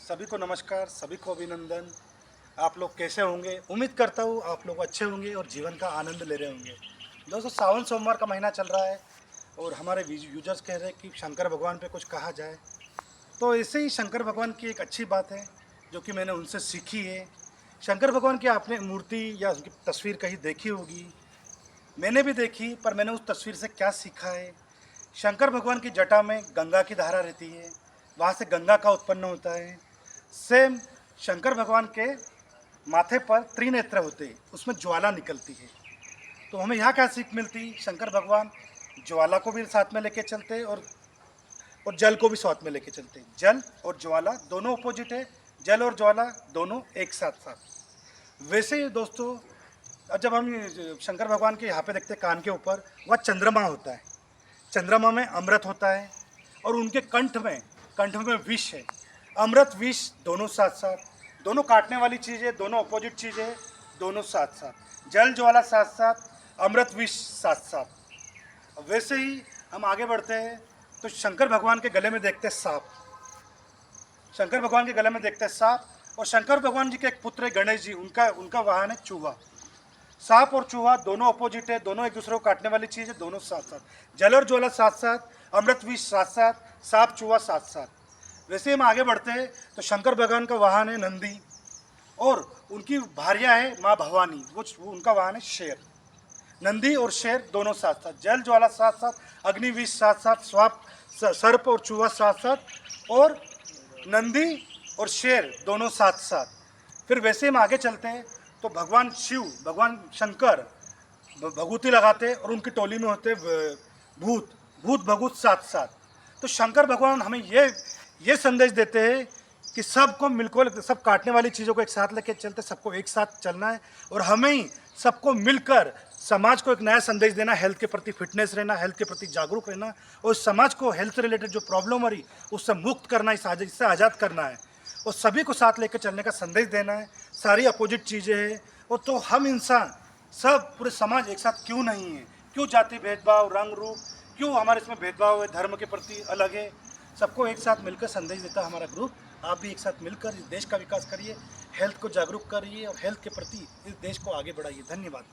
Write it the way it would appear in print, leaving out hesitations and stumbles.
सभी को नमस्कार, सभी को अभिनंदन। आप लोग कैसे होंगे? उम्मीद करता हूँ आप लोग अच्छे होंगे और जीवन का आनंद ले रहे होंगे। दोस्तों, सावन सोमवार का महीना चल रहा है और हमारे यूजर्स कह रहे हैं कि शंकर भगवान पे कुछ कहा जाए। तो ऐसे ही शंकर भगवान की एक अच्छी बात है जो कि मैंने उनसे सीखी है। शंकर भगवान की आपने मूर्ति या उनकी तस्वीर कहीं देखी होगी, मैंने भी देखी, पर मैंने उस तस्वीर से क्या सीखा है। शंकर भगवान की जटा में गंगा की धारा रहती है, वहाँ से गंगा का उत्पन्न होता है। सेम शंकर भगवान के माथे पर त्रिनेत्र होते हैं, उसमें ज्वाला निकलती है। तो हमें यहाँ क्या सीख मिलती? शंकर भगवान ज्वाला को भी साथ में लेके चलते और जल को भी साथ में लेके चलते। जल और ज्वाला दोनों अपोजिट है, जल और ज्वाला दोनों एक साथ साथ। वैसे ही दोस्तों, जब हम शंकर भगवान के यहाँ पे देखते हैं कान के ऊपर, वह चंद्रमा होता है। चंद्रमा में अमृत होता है और उनके कंठ में विष है। अमृत विष दोनों साथ साथ, दोनों काटने वाली चीज़ें, दोनों अपोजिट चीज़ें, दोनों साथ साथ। जल ज्वाला साथ साथ, अमृत विष साथ साथ। वैसे ही हम आगे बढ़ते हैं तो शंकर भगवान के गले में देखते हैं सांप। शंकर भगवान के गले में देखते हैं सांप। और शंकर भगवान जी के एक पुत्र है गणेश जी, उनका वाहन है चूहा। सांप और चूहा दोनों अपोजिट है, दोनों एक दूसरे को काटने वाली चीज़ है, दोनों साथ साथ। जल और ज्वाला साथ साथ, अमृत विष साथ साथ, सांप चूहा साथ साथ। वैसे हम आगे बढ़ते हैं तो शंकर भगवान का वाहन है नंदी और उनकी भार्या है माँ भवानी, वो उनका वाहन है शेर। नंदी और शेर दोनों साथ साथ, जल ज्वाला साथ साथ, अग्नि विष साथ साथ, स्वाप सर्प और चूहा साथ साथ, और नंदी और शेर दोनों साथ साथ। फिर वैसे हम आगे चलते हैं तो भगवान शिव, भगवान शंकर भभूति लगाते और उनकी टोली में होते भूत भूत भगूत साथ साथ। तो शंकर भगवान हमें ये संदेश देते हैं कि सबको मिलकर, सब काटने वाली चीज़ों को एक साथ लेके चलते, सबको एक साथ चलना है और हमें ही सबको मिलकर समाज को एक नया संदेश देना, हेल्थ के प्रति फिटनेस रहना, हेल्थ के प्रति जागरूक रहना और समाज को हेल्थ से रिलेटेड जो प्रॉब्लम हो रही उससे मुक्त करना, इससे आज़ाद करना है और सभी को साथ लेकर चलने का संदेश देना है। सारी अपोजिट चीज़ें हैं और तो हम इंसान सब पूरे समाज एक साथ क्यों नहीं है? क्यों जाति भेदभाव, रंग रूप, क्यों हमारे इसमें भेदभाव है, धर्म के प्रति अलग है? सबको एक साथ मिलकर संदेश देता हमारा ग्रुप। आप भी एक साथ मिलकर इस देश का विकास करिए, हेल्थ को जागरूक करिए और हेल्थ के प्रति इस देश को आगे बढ़ाइए। धन्यवाद।